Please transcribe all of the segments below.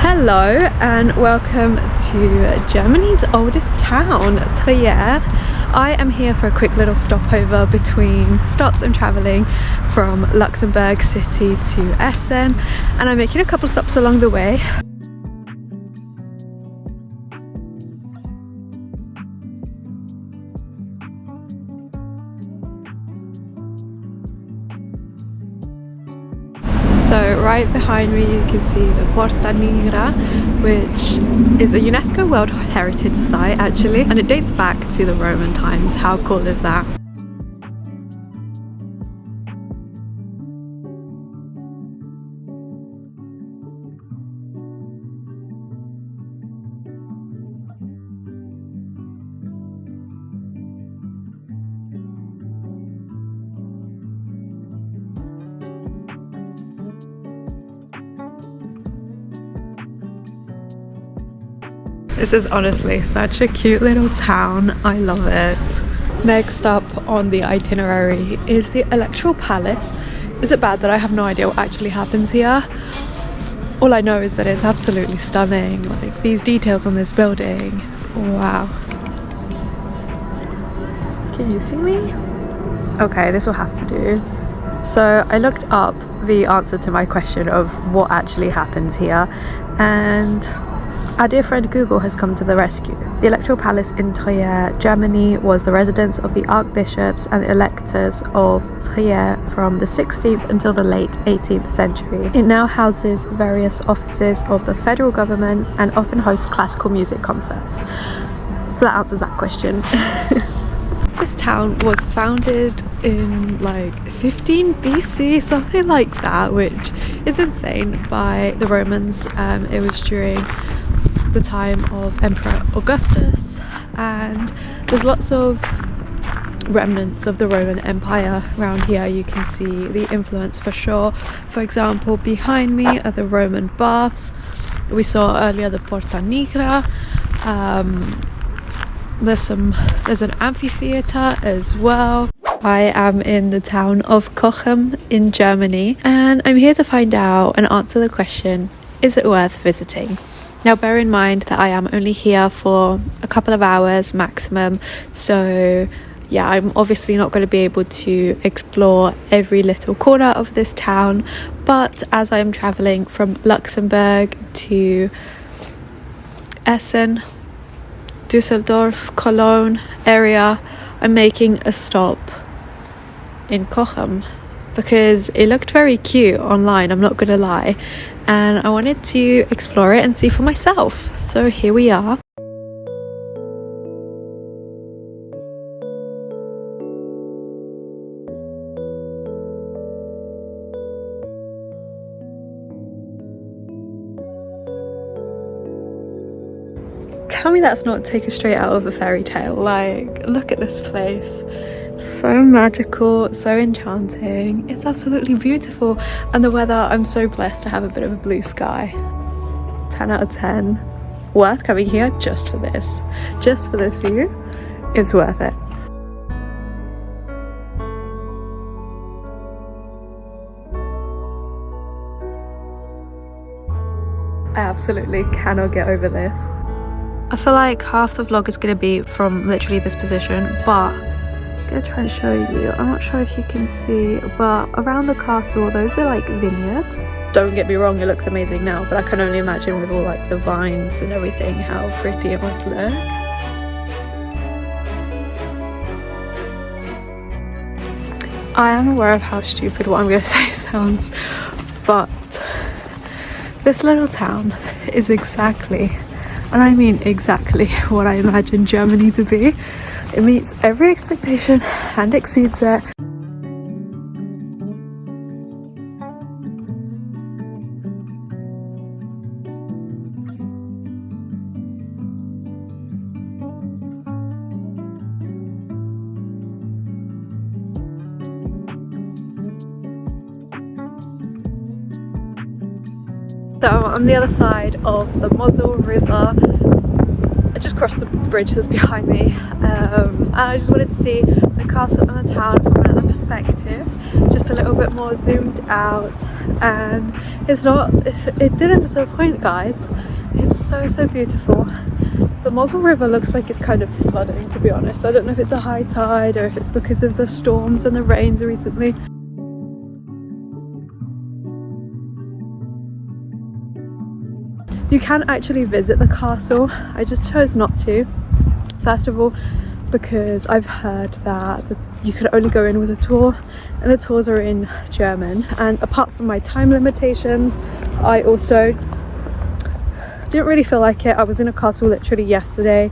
Hello and welcome to Germany's oldest town, Trier. I am here for a quick little stopover between stops. I'm travelling from Luxembourg city to Essen and I'm making a couple stops along the way. So right behind me you can see the Porta Nigra, which is a UNESCO World Heritage Site actually, and it dates back to the Roman times. How cool is that? This is honestly such a cute little town. I love it. Next up on the itinerary is the Electoral Palace. Is it bad that I have no idea what actually happens here? All I know is that it's absolutely stunning. Like these details on this building. Wow. Can you see me? Okay, this will have to do. So I looked up the answer to my question of what actually happens here, and our dear friend Google has come to the rescue. The Electoral Palace in Trier, Germany was the residence of the archbishops and electors of Trier from the 16th until the late 18th century. It now houses various offices of the federal government and often hosts classical music concerts. So that answers that question. This town was founded in like 15 BC, something like that, which is insane, by the Romans. It was during the time of Emperor Augustus, and there's lots of remnants of the Roman Empire around here. You can see the influence for sure. For example, behind me are the Roman baths. We saw earlier the Porta Nigra. There's an amphitheater as well. I am in the town of Cochem in Germany, and I'm here to find out and answer the question, is it worth visiting? Now bear in mind that I am only here for a couple of hours maximum, so yeah, I'm obviously not going to be able to explore every little corner of this town, but as I'm travelling from Luxembourg to Essen, Düsseldorf, Cologne area, I'm making a stop in Cochem because it looked very cute online, I'm not going to lie, and I wanted to explore it and see for myself. So here we are. Tell me that's not taken straight out of a fairy tale. Like, look at this place. So magical, so enchanting. It's absolutely beautiful, and the weather, I'm so blessed to have a bit of a blue sky. 10 out of 10. Worth coming here just for this view. It's worth it. I absolutely cannot get over this. I feel like half the vlog is going to be from literally this position, but I'm gonna try and show you. I'm not sure if you can see, but around the castle, those are like vineyards. Don't get me wrong, it looks amazing now, but I can only imagine with all like the vines and everything how pretty it must look. I am aware of how stupid what I'm gonna say sounds, but this little town is exactly, and I mean exactly, what I imagine Germany to be. It meets every expectation and exceeds it. So I'm on the other side of the Mosel River. I just crossed the bridge that's behind me, and I just wanted to see the castle and the town from another perspective, just just a little bit more zoomed out, and it didn't disappoint, guys. It's so beautiful. The Mosel River looks like it's kind of flooding, to be honest. I don't know if it's a high tide or if it's because of the storms and the rains recently. You can actually visit the castle. I just chose not to. First of all, because I've heard that you could only go in with a tour, and the tours are in German. And apart from my time limitations, I also didn't really feel like it. I was in a castle literally yesterday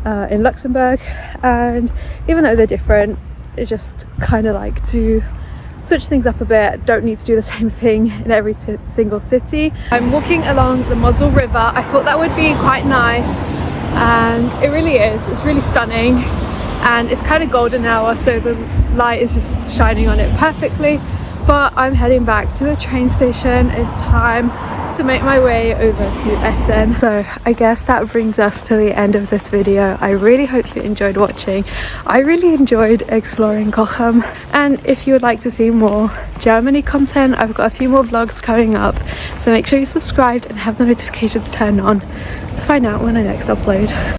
in Luxembourg, and even though they're different, it's just kind of like to switch things up a bit. Don't need to do the same thing in every single city. I'm walking along the Mosel River. I thought that would be quite nice, and it really is. It's really stunning, and it's kind of golden hour, so the light is just shining on it perfectly. But I'm heading back to the train station. It's time to make my way over to Essen. So I guess that brings us to the end of this video. I really hope you enjoyed watching. I really enjoyed exploring Cochem, and if you would like to see more Germany content, I've got a few more vlogs coming up, so make sure you subscribe and have the notifications turned on to find out when I next upload.